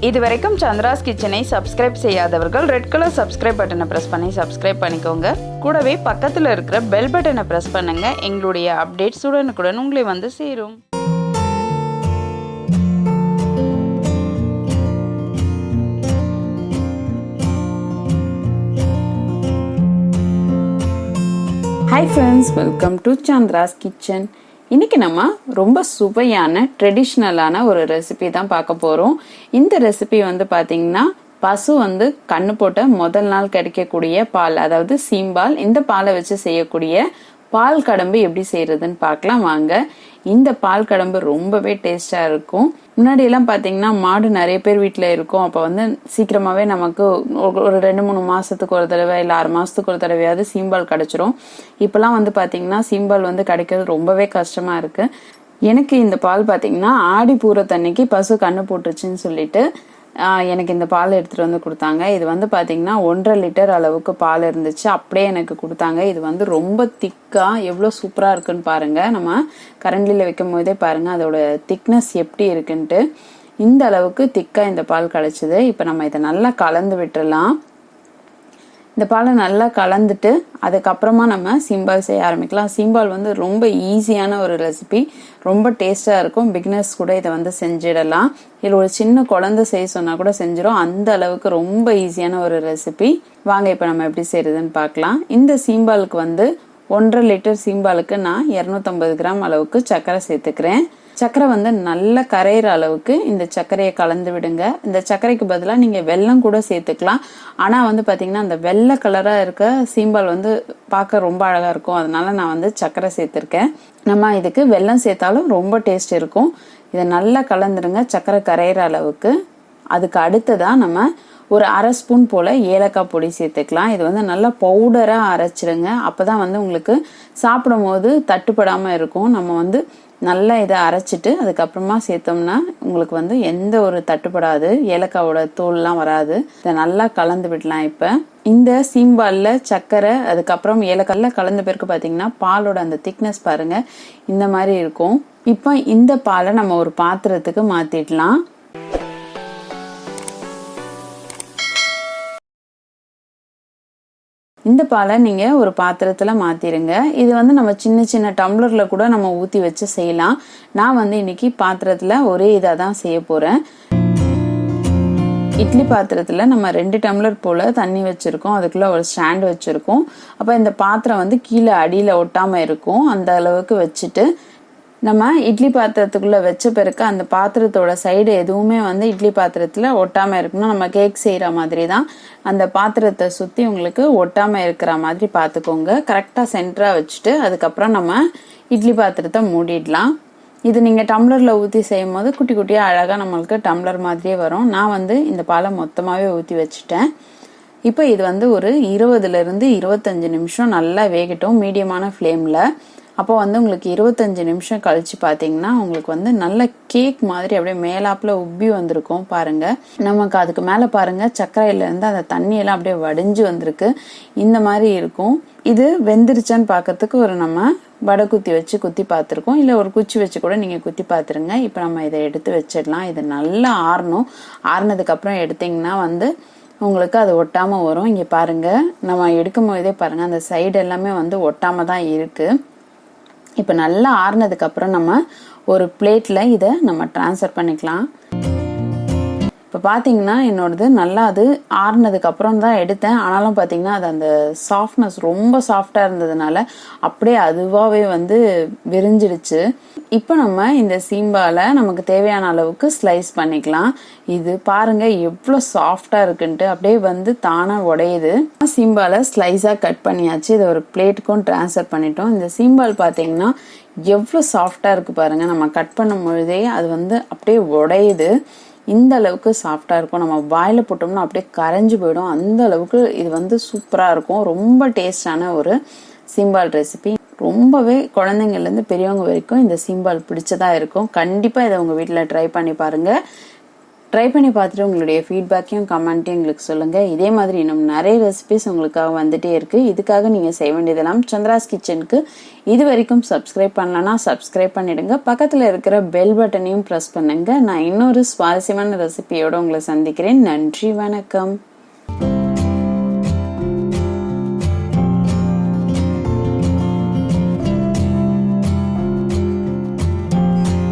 இதுவரைக்கும் சந்திராஸ் கிச்சனை சப்ஸ்கிரைப் செய்யாதவர்கள் ரெட் கலர் சப்ஸ்கிரைப் பட்டனை ப்ரெஸ் பண்ணி சப்ஸ்கிரைப் பண்ணிக்கோங்க. கூடவே பக்கத்தில் இருக்கிற பெல் பட்டனை ப்ரெஸ் பண்ணுங்க. எங்களுடைய அப்டேட்ஸ் உடனுக்குடன் உங்களை வந்து சேரும். Hi friends, welcome to Chandra's kitchen. இன்றைக்கி நம்ம ரொம்ப சுவையான ட்ரெடிஷ்னலான ஒரு ரெசிபி தான் பார்க்க போகிறோம். இந்த ரெசிபி வந்து பார்த்திங்கன்னா பசு வந்து கண்ணு போட்ட முதல் நாள் கிடைக்கக்கூடிய பால், அதாவது சீம்பால். இந்த பாலை வச்சு செய்யக்கூடிய பால் கடம்பு எப்படி செய்யறதுன்னு பார்க்கலாம் வாங்க. இந்த பால் கடம்பு ரொம்பவே டேஸ்டாக இருக்கும். முன்னாடி எல்லாம் பார்த்தீங்கன்னா மாடு நிறைய பேர் வீட்டில் இருக்கும். அப்போ வந்து சீக்கிரமாகவே நமக்கு ஒரு 2-3 மாதத்துக்கு ஒரு தடவை இல்லை 6 மாதத்துக்கு ஒரு தடவையாவது சீம்பால் கிடைச்சிரும். இப்போலாம் வந்து பார்த்தீங்கன்னா சீம்பால் வந்து கிடைக்கிறது ரொம்பவே கஷ்டமாக இருக்குது. எனக்கு இந்த பால் பார்த்தீங்கன்னா ஆடி பூரத்தன்னைக்கு பசு கண்ணு போட்டுருச்சுன்னு சொல்லிட்டு எனக்கு இந்த பால் எடுத்துகிட்டு வந்து கொடுத்தாங்க. இது வந்து பார்த்தீங்கன்னா 1.5 லிட்டர் அளவுக்கு பால் இருந்துச்சு. அப்படியே எனக்கு கொடுத்தாங்க. இது வந்து ரொம்ப திக்காக எவ்வளோ சூப்பராக இருக்குன்னு பாருங்கள். நம்ம கரண்டியில் வைக்கும் போதே பாருங்கள் அதோட திக்னஸ் எப்படி இருக்குன்ட்டு. இந்த அளவுக்கு திக்காக இந்த பால் கிடச்சிது. இப்போ நம்ம இதை நல்லா கலந்து விட்டுடலாம். இந்த பாலை நல்லா கலந்துட்டு அதுக்கப்புறமா நம்ம சீம்பால் செய்ய ஆரம்பிக்கலாம். சீம்பால் வந்து ரொம்ப ஈஸியான ஒரு ரெசிபி, ரொம்ப டேஸ்டாக இருக்கும். பிகினர்ஸ் கூட இதை வந்து செஞ்சிடலாம். இதில் ஒரு சின்ன குழந்தை செய்ய சொன்னால் கூட செஞ்சிடும். அந்த அளவுக்கு ரொம்ப ஈஸியான ஒரு ரெசிபி. வாங்க இப்போ நம்ம எப்படி செய்யறதுன்னு பார்க்கலாம். இந்த சீம்பாலுக்கு வந்து 1.5 லிட்டர் சீம்பாலுக்கு நான் 250 கிராம் அளவுக்கு சர்க்கரை சேர்த்துக்கிறேன். சர்க்கரை வந்து நல்ல கரையிற அளவுக்கு இந்த சர்க்கரையை கலந்து விடுங்க. இந்த சர்க்கரைக்கு பதிலாக நீங்கள் வெல்லம் கூட சேர்த்துக்கலாம். ஆனால் வந்து பார்த்தீங்கன்னா அந்த வெள்ளை கலராக இருக்க சீம்பால் வந்து பார்க்க ரொம்ப அழகாக இருக்கும். அதனால நான் வந்து சர்க்கரை சேர்த்துருக்கேன். நம்ம இதுக்கு வெல்லம் சேர்த்தாலும் ரொம்ப டேஸ்ட் இருக்கும். இதை நல்லா கலந்துடுங்க சர்க்கரை கரையிற அளவுக்கு. அதுக்கு அடுத்ததாக நம்ம ஒரு 1/2 ஸ்பூன் போல் ஏலக்காய் பொடி சேர்த்துக்கலாம். இது வந்து நல்லா பவுடராக அரைச்சிடுங்க. அப்போ தான் வந்து உங்களுக்கு சாப்பிடும் போது தட்டுப்படாமல் இருக்கும். நம்ம வந்து நல்லா இதை அரைச்சிட்டு அதுக்கப்புறமா சேர்த்தோம்னா உங்களுக்கு வந்து எந்த ஒரு தட்டுப்படாது, ஏலக்காவோட தோல்லாம் வராது. இதை நல்லா கலந்து விடலாம். இப்போ இந்த சீம்பாலில் சர்க்கரை அதுக்கப்புறம் ஏலக்காயில் கலந்த பிறகு பார்த்தீங்கன்னா பாலோட அந்த திக்னஸ் பாருங்க இந்த மாதிரி இருக்கும். இப்போ இந்த பாலை நம்ம ஒரு பாத்திரத்துக்கு மாற்றிடலாம். இந்த பாலை நீங்கள் ஒரு பாத்திரத்தில் மாற்றிடுங்க. இது வந்து நம்ம சின்ன சின்ன டம்ளரில் கூட நம்ம ஊற்றி வச்சு செய்யலாம். நான் வந்து இன்னைக்கு பாத்திரத்தில் ஒரே இதாக தான் செய்ய போகிறேன். இட்லி பாத்திரத்தில் நம்ம 2 டம்ளர் போல் தண்ணி வச்சுருக்கோம். அதுக்குள்ளே ஒரு ஸ்டாண்ட் வச்சுருக்கோம். அப்போ இந்த பாத்திரம் வந்து கீழே அடியில் ஒட்டாமல் இருக்கும். அந்த அளவுக்கு வச்சுட்டு நம்ம இட்லி பாத்திரத்துக்குள்ளே வச்ச பிறகு அந்த பாத்திரத்தோட சைடு எதுவுமே வந்து இட்லி பாத்திரத்தில் ஒட்டாமல் இருக்கணும். நம்ம கேக் செய்கிற மாதிரி தான் அந்த பாத்திரத்தை சுற்றி உங்களுக்கு ஒட்டாமல் இருக்கிற மாதிரி பார்த்துக்கோங்க. கரெக்டாக சென்டராக வச்சுட்டு அதுக்கப்புறம் நம்ம இட்லி பாத்திரத்தை மூடிடலாம். இது நீங்கள் டம்ளரில் ஊற்றி செய்யும் போது குட்டி குட்டியாக அழகாக நம்மளுக்கு டம்ளர் மாதிரியே வரும். நான் வந்து இந்த பாலை மொத்தமாகவே ஊற்றி வச்சுட்டேன். இப்போ இது வந்து ஒரு 20 to 25 நிமிஷம் நல்லா வேகட்டும் மீடியமான ஃப்ளேமில். அப்போ வந்து உங்களுக்கு 25 நிமிஷம் கழிச்சு பார்த்தீங்கன்னா உங்களுக்கு வந்து நல்ல கேக் மாதிரி அப்படியே மேலாப்பில் உப்பி வந்திருக்கும் பாருங்க. நமக்கு அதுக்கு மேலே பாருங்க சர்க்கரையிலேருந்து அந்த தண்ணியெல்லாம் அப்படியே வடிஞ்சு வந்திருக்கு. இந்த மாதிரி இருக்கும். இது வெந்துருச்சான்னு பார்க்கறதுக்கு ஒரு நம்ம வடை குத்தி குத்தி பார்த்துருக்கோம். இல்லை ஒரு குச்சி வச்சு கூட நீங்கள் குத்தி பார்த்துருங்க. இப்போ நம்ம இதை எடுத்து வச்சிடலாம். இது நல்லா ஆறணும். ஆறுனதுக்கப்புறம் எடுத்திங்கன்னா வந்து உங்களுக்கு அது ஒட்டாமல் வரும். இங்கே பாருங்கள் நம்ம எடுக்கும் போதே பாருங்கள் அந்த சைடு எல்லாமே வந்து ஒட்டாமல் தான் இருக்குது. இப்போ நல்லா ஆறுனதுக்கப்புறம் நம்ம ஒரு பிளேட்டில் இதை நம்ம ட்ரான்ஸ்ஃபர் பண்ணிக்கலாம். இப்போ பார்த்தீங்கன்னா என்னோடது நல்லா அது ஆறுனதுக்கப்புறம் தான் எடுத்தேன். ஆனாலும் பார்த்தீங்கன்னா அது அந்த சாஃப்ட்னஸ் ரொம்ப சாஃப்டாக இருந்ததுனால அப்படியே அதுவாகவே வந்து விரிஞ்சிடுச்சு. இப்போ நம்ம இந்த சீம்பாலை நமக்கு தேவையான அளவுக்கு ஸ்லைஸ் பண்ணிக்கலாம். இது பாருங்க எவ்வளோ சாஃப்டாக இருக்குன்ட்டு அப்படியே வந்து தானாக உடையுது. சீம்பாலை ஸ்லைஸாக கட் பண்ணியாச்சு. இதை ஒரு பிளேட்டுக்கும் ட்ரான்ஸ்ஃபர் பண்ணிட்டோம். இந்த சீம்பால் பார்த்தீங்கன்னா எவ்வளோ சாஃப்டாக இருக்குது பாருங்க. நம்ம கட் பண்ணும் பொழுதே அது வந்து அப்படியே உடையுது. இந்த அளவுக்கு சாஃப்டாக இருக்கும். நம்ம வாயில் போட்டோம்னா அப்படியே கரைஞ்சி போயிடும். அந்த அளவுக்கு இது வந்து சூப்பராக இருக்கும். ரொம்ப டேஸ்டான ஒரு சீம்பால் ரெசிபி. ரொம்பவே குழந்தைங்கள்லேருந்து பெரியவங்க வரைக்கும் இந்த சீம்பால் பிடிச்சதா இருக்கும். கண்டிப்பாக இதை உங்கள் வீட்டில் ட்ரை பண்ணி பாருங்கள். ட்ரை பண்ணி பார்த்துட்டு உங்களுடைய ஃபீட்பேக்கையும் கமெண்ட்டையும் எங்களுக்கு சொல்லுங்கள். இதே மாதிரி இன்னும் நிறைய ரெசிபிஸ் உங்களுக்காக வந்துட்டே இருக்குது. இதுக்காக நீங்கள் செய்ய வேண்டியதெல்லாம் சந்திராஸ் கிச்சனுக்கு இது வரைக்கும் சப்ஸ்கிரைப் பண்ணலன்னா சப்ஸ்கிரைப் பண்ணிடுங்க. பக்கத்தில் இருக்கிற பெல் பட்டனையும் ப்ரெஸ் பண்ணுங்க. நான் இன்னொரு சுவாரஸ்யமான ரெசிபியோட உங்களை சந்திக்கிறேன். நன்றி, வணக்கம்.